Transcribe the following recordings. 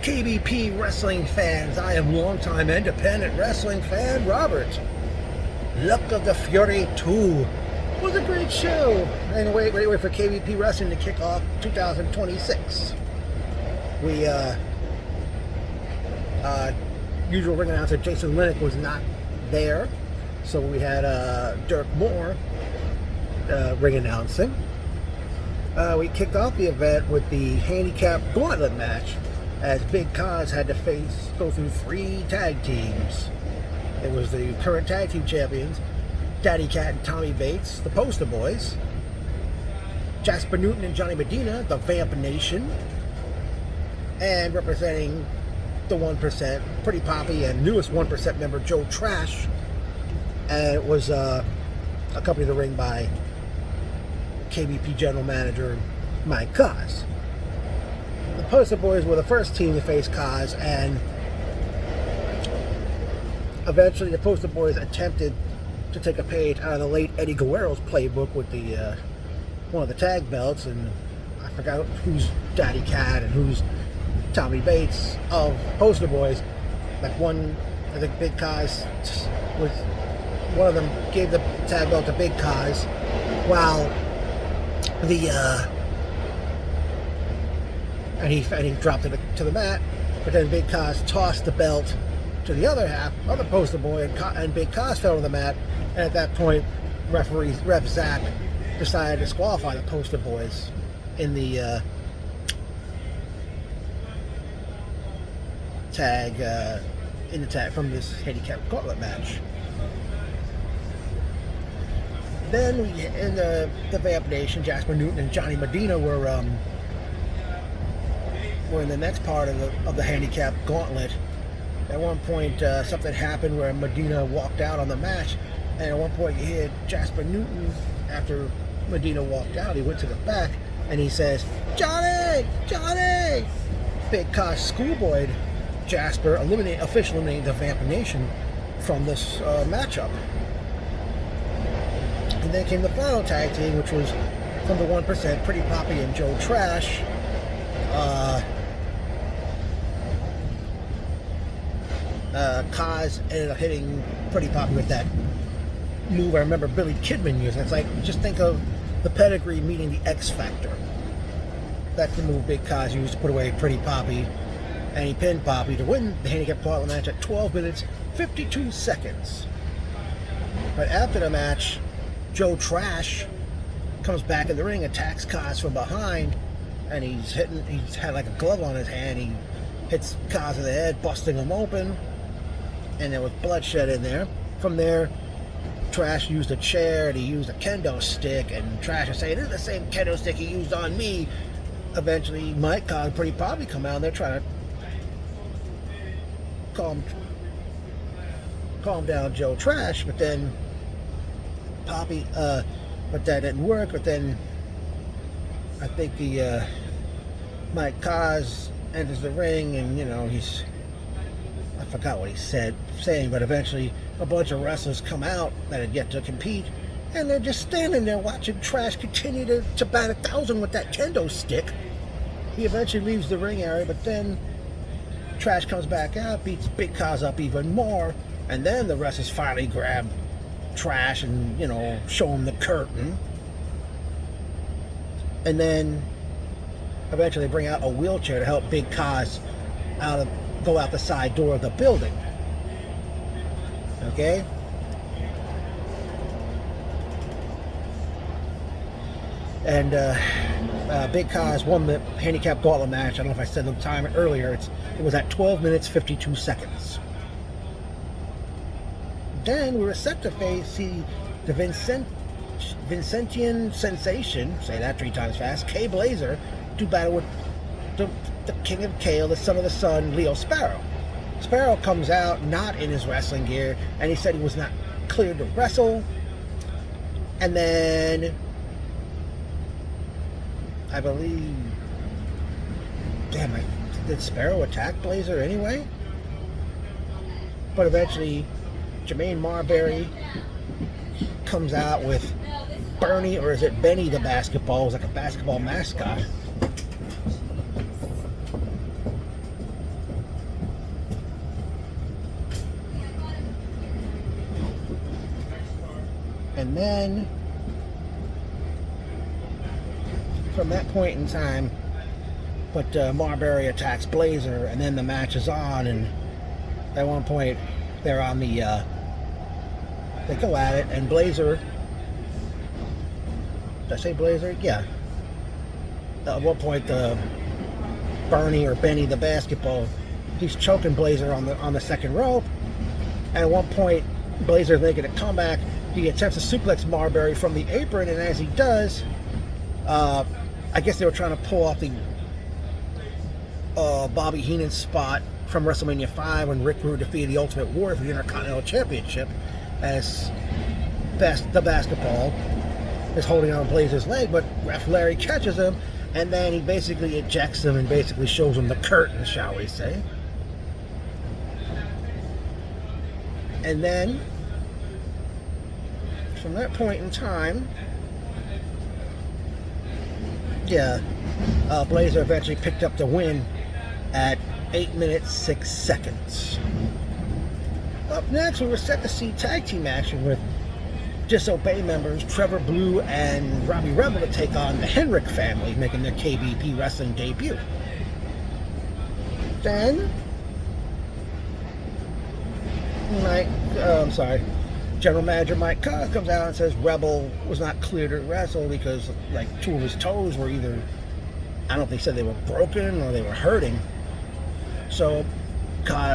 KBP Wrestling fans. I am longtime independent wrestling fan Robert. Luck of the Furey 2 was a great show. And wait for KBP Wrestling to kick off 2026. We, usual ring announcer Jason Linnick was not there, so we had Dirk Moore ring announcing. We kicked off the event with the handicap gauntlet match, as Big Cause had to go through 3 tag teams. It was the current tag team champions, Daddy Cat and Tommy Bates, the Poster Boys, Jasper Newton and Johnny Medina, the Vamp Nation, and representing the 1%, Pretty Poppy, and newest 1% member Joe Trash. And it was accompanied the ring by KBP General Manager Mike Cause. The Poster Boys were the first team to face Cause, and eventually the Poster Boys attempted to take a page out of the late Eddie Guerrero's playbook with the one of the tag belts, and I forgot who's Daddy Cat and who's Tommy Bates of Poster Boys. Like one, I think Big Cause was one of them, gave the tag belt to Big Cause, while and he dropped it to the mat, but then Big Cause tossed the belt to the other half of the Poster Boy, and Big Cause fell to the mat, and at that point Ref Zach decided to disqualify the Poster Boys in the tag from this handicap gauntlet match. Then in the Vamp Nation, Jasper Newton and Johnny Medina were in the next part of the handicap gauntlet. At one point, something happened where Medina walked out on the match, and at one point you hear Jasper Newton, after Medina walked out, he went to the back and he says, "Johnny! Johnny!" Big Cause schoolboyed Jasper, officially eliminating the Vamp Nation from this matchup. And then came the final tag team, which was from the 1%, Pretty Poppy and Joe Trash. Cause ended up hitting Pretty Poppy with that move I remember Billy Kidman using. It's like, just think of the pedigree meeting the X Factor. That's the move Big Cause used to put away Pretty Poppy, and he pinned Poppy to win the handicap gauntlet match at 12 minutes 52 seconds. But after the match, Joe Trash comes back in the ring, attacks Cause from behind, and he's had like a glove on his hand. He hits Cause in the head, busting him open, and there was bloodshed in there. From there, Trash used a chair and he used a kendo stick, and Trash is saying, "This is the same kendo stick he used on me." Eventually, Mike Cause and Pretty Poppy come out and they're trying to calm down Joe Trash, but then Poppy, but that didn't work. But then I think the Mike Cause enters the ring, and I forgot what he's saying, but eventually a bunch of wrestlers come out that had yet to compete, and they're just standing there watching Trash continue to bat 1,000 with that kendo stick. He eventually leaves the ring area, but then Trash comes back out, beats Big Cause up even more, and then the wrestlers finally grab Trash and show him the curtain, and then eventually bring out a wheelchair to help Big Cause go out the side door of the building. Okay, and Big Cause won the handicap gauntlet match. I don't know if I said the time earlier. It was at 12 minutes 52 seconds. Then we were set to see the Vincentian sensation, say that 3 times fast, Kay Blazer, do battle with the King of Kale, the Son of the Sun, Leo Sparrow. Sparrow comes out not in his wrestling gear, and he said he was not cleared to wrestle. And then I believe, did Sparrow attack Blazer anyway? But eventually Jermaine Marbury comes out with Bernie, or is it Benny the basketball? It was like a basketball mascot. And then from that point in time, but Marbury attacks Blazer, and then the match is on, and at one point they're on the they go at it, and Blazer, did I say Blazer? Yeah. At one point Bernie or Benny the basketball, he's choking Blazer on the second rope, and at one point Blazer's making a comeback. He attempts to suplex Marbury from the apron, and as he does, I guess they were trying to pull off the Bobby Heenan spot from WrestleMania 5 when Rick Rude defeated the Ultimate Warrior for the Intercontinental Championship, as the basketball is holding on Blazer's leg, but Ref Larry catches him, and then he basically ejects him and basically shows him the curtain, shall we say. And then from that point in time, Blazer eventually picked up the win at 8 minutes 6 seconds. Up next, we were set to see tag team action with Disobey members Trevor Blue and Robbie Rebel to take on the Henrik family, making their KBP Wrestling debut. Then, General Manager Mike Cos comes out and says Rebel was not cleared to wrestle because, like, two of his toes were either, I don't know if they said they were broken or they were hurting. So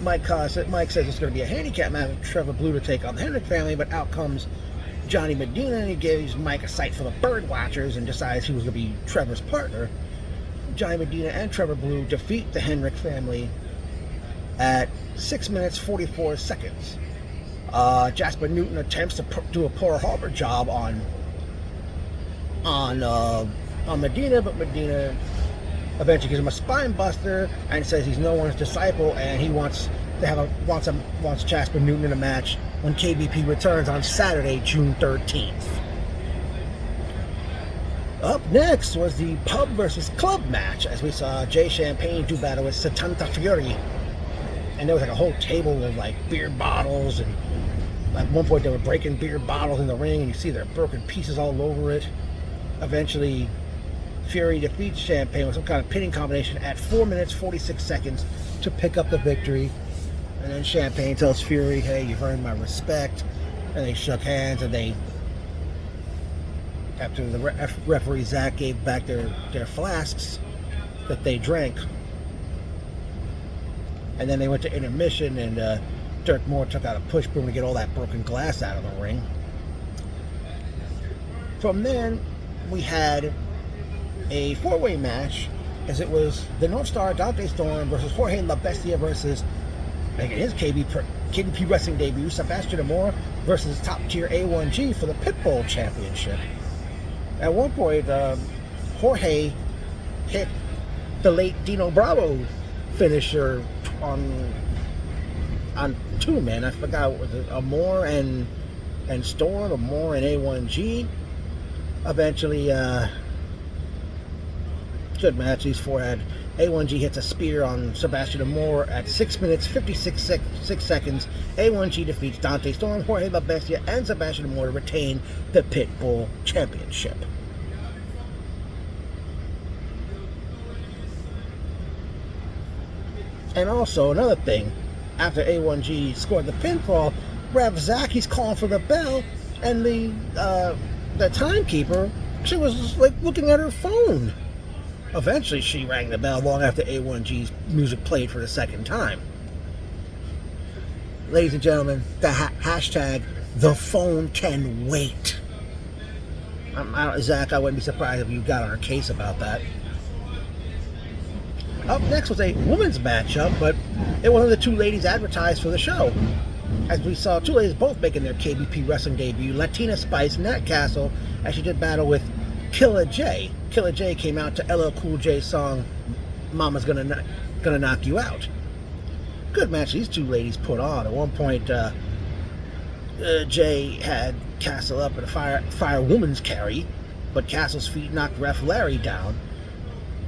Mike says it's going to be a handicap match with Trevor Blue to take on the Henrik family, but out comes Johnny Medina, and he gives Mike a sight for the bird watchers and decides he was going to be Trevor's partner. Johnny Medina and Trevor Blue defeat the Henrik family at 6 minutes 44 seconds. Jasper Newton attempts to do a Pearl Harbor job on Medina, but Medina eventually gives him a spine buster and says he's no one's disciple, and he wants Jasper Newton in a match when KBP returns on Saturday, June 13th. Up next was the pub versus club match, as we saw Jay Champagne do battle with Satanta Furey, and there was like a whole table of like beer bottles, and at one point they were breaking beer bottles in the ring, and you see their broken pieces all over it. Eventually Furey defeats Champagne with some kind of pinning combination at 4 minutes 46 seconds to pick up the victory. And then Champagne tells Furey, hey, you've earned my respect. And they shook hands, and after the referee Zach gave back their flasks that they drank. And then they went to intermission, and Dirk Moore took out a push broom to get all that broken glass out of the ring. From then, we had a four-way match, as it was the North Star Dante Storm versus Jorge La Bestia versus, making his KBP Wrestling debut, Sebastian Amor versus top-tier A1G for the Pitbull Championship. At one point, Jorge hit the late Dino Bravo finisher on two men. I forgot, what was it, Amor and Storm, Amor and A1G. Eventually, good match. These four had A1G hits a spear on Sebastian Amor at 6 minutes 56 seconds. A1G defeats Dante Storm, Jorge La Bestia, and Sebastian Amor to retain the Pitbull Championship. And also another thing, after A1G scored the pinfall, Rev Zach, he's calling for the bell, and the timekeeper, she was like looking at her phone. Eventually she rang the bell long after A1G's music played for the second time. Ladies and gentlemen, the hashtag the phone can wait. Zach, I wouldn't be surprised if you got on her case about that. Up next was a women's matchup, but it wasn't the two ladies advertised for the show. As we saw two ladies both making their KBP Wrestling debut, Latina Spice, Nat Castle, as she did battle with Killa J. Killa J came out to LL Cool J's song, Mama's Gonna Knock You Out. Good match these two ladies put on. At one point, Jay had Castle up in a fire woman's carry, but Castle's feet knocked Ref Larry down.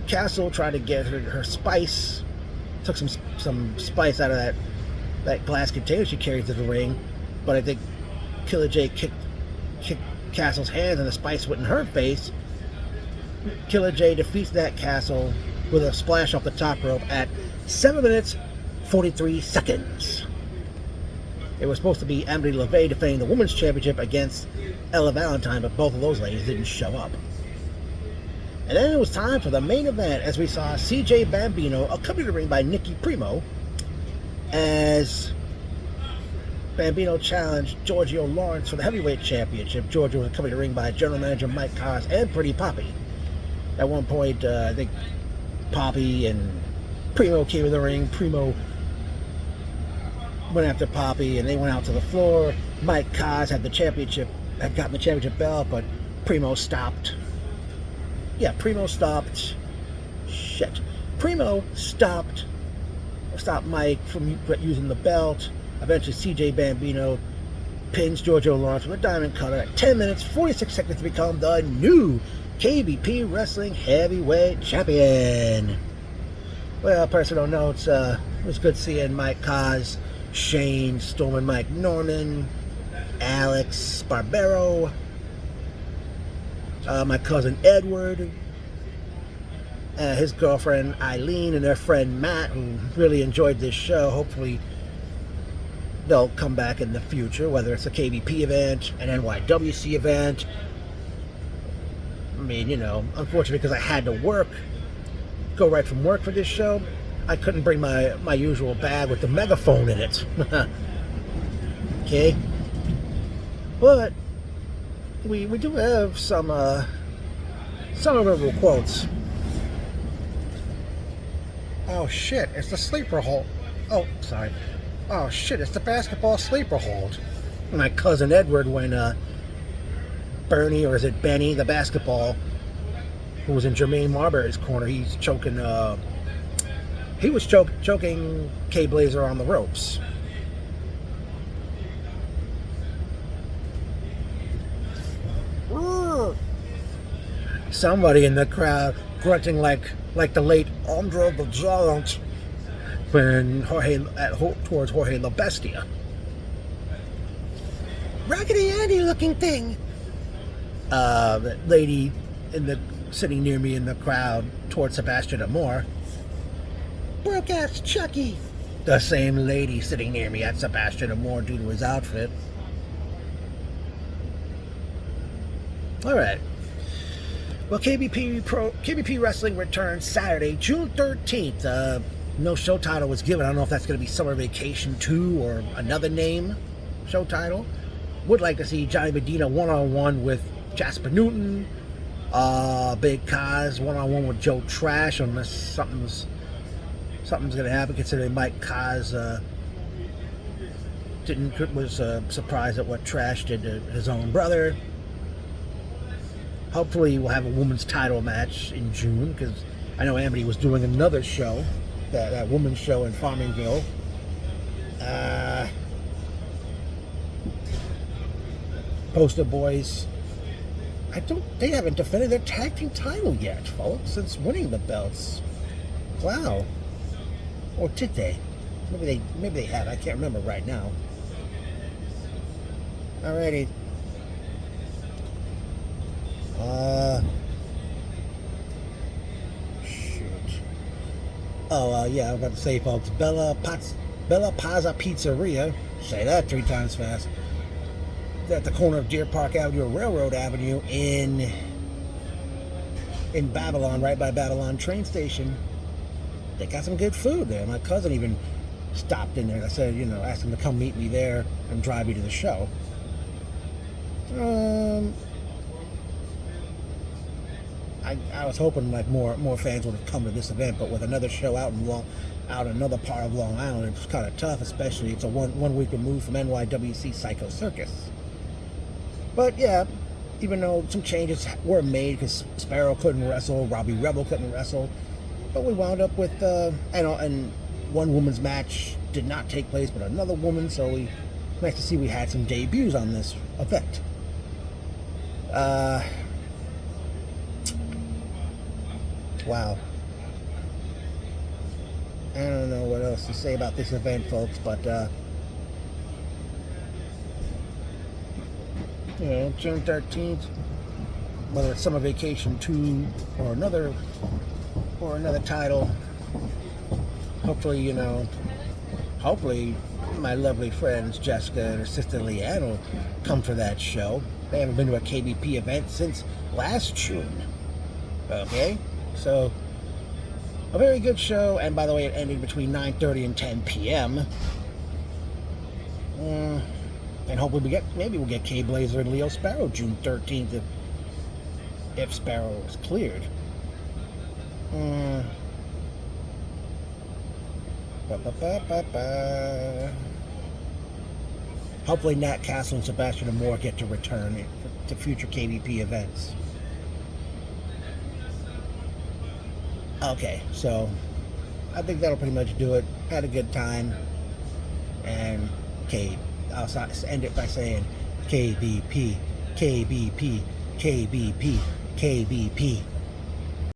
Castle tried to get her spice, took some spice out of that glass container she carried to the ring, but I think Killa J kicked Castle's hands and the spice went in her face. Killer J defeats that Castle with a splash off the top rope at 7 minutes 43 seconds. It was supposed to be Amity LeVay defending the Women's Championship against Ella Valentine, but both of those ladies didn't show up. And then it was time for the main event as we saw CJ Bambino accompanied to the ring by Nikki Primo as Bambino challenged Giorgio Lawrence for the Heavyweight Championship. Giorgio was accompanied to the ring by General Manager Mike Cos and Pretty Poppy. At one point, I think Poppy and Primo came in the ring. Primo went after Poppy and they went out to the floor. Mike Cos had gotten the championship belt, but Primo stopped. Yeah, Primo stopped. Shit. Primo stopped Mike from using the belt. Eventually, CJ Bambino pins Giorgio Lawrence with a diamond cutter at 10 minutes, 46 seconds to become the new KBP Wrestling Heavyweight Champion. Well, personal notes, it was good seeing Mike Cos, Shane, Storm, Mike Norman, Alex Barbero, my cousin Edward, his girlfriend Eileen, and their friend Matt, who really enjoyed this show. Hopefully they'll come back in the future, whether it's a KBP event, an NYWC event. I mean, unfortunately, because I had to go right from work for this show, I couldn't bring my usual bag with the megaphone in it. Okay? But we do have some memorable quotes. Oh shit, it's the sleeper hold. Oh, sorry. Oh shit, it's the basketball sleeper hold. My cousin Edward, when Bernie, or is it Benny, the basketball, who was in Jermaine Marbury's corner, he's choking, he was choking K Blazer on the ropes. Somebody in the crowd grunting like the late Andre the Giant when towards Jorge La Bestia. Raggedy Andy looking thing. The lady sitting near me in the crowd towards Sebastian Amore. Broke ass Chucky. The same lady sitting near me at Sebastian Amore due to his outfit. Alright. Well, KBP Wrestling returns Saturday, June 13th. No show title was given. I don't know if that's going to be Summer Vacation 2 or another name show title. Would like to see Johnny Medina one-on-one with Jasper Newton. Big Kaz one-on-one with Joe Trash, unless something's going to happen, considering Mike Kaz was surprised at what Trash did to his own brother. Hopefully we'll have a women's title match in June, because I know Amity was doing another show, that women's show in Farmingville. Poster Boys, they haven't defended their tag team title yet, folks, since winning the belts. Wow. Or did they? Maybe they have. I can't remember right now. Alrighty. Shoot. Oh, yeah, I was about to say, folks, Bella Pazza Pizzeria, say that 3 times fast, at the corner of Deer Park Avenue and Railroad Avenue in Babylon, right by Babylon train station. They got some good food there. My cousin even stopped in there. I said, asked him to come meet me there and drive me to the show. I was hoping like more fans would have come to this event, but with another show out another part of Long Island, it's kind of tough. Especially it's a one week removed from NYWC Psycho Circus. But yeah, even though some changes were made because Sparrow couldn't wrestle, Robbie Rebel couldn't wrestle, but we wound up with and one woman's match did not take place, but another woman. So nice to see we had some debuts on this event. Wow. I don't know what else to say about this event, folks, but June 13th, whether it's Summer Vacation 2 or another title. Hopefully, hopefully my lovely friends Jessica and her sister Leanne will come for that show. They haven't been to a KBP event since last June. Okay, so a very good show, and by the way, it ended between 9:30 and 10 p.m. And hopefully we'll get K Blazer and Leo Sparrow June 13th if Sparrow is cleared. Hopefully Nat Castle and Sebastian Amore get to return to future KBP events. Okay, so I think that'll pretty much do it. Had a good time. And I'll end it by saying KBP, KBP, KBP, KBP.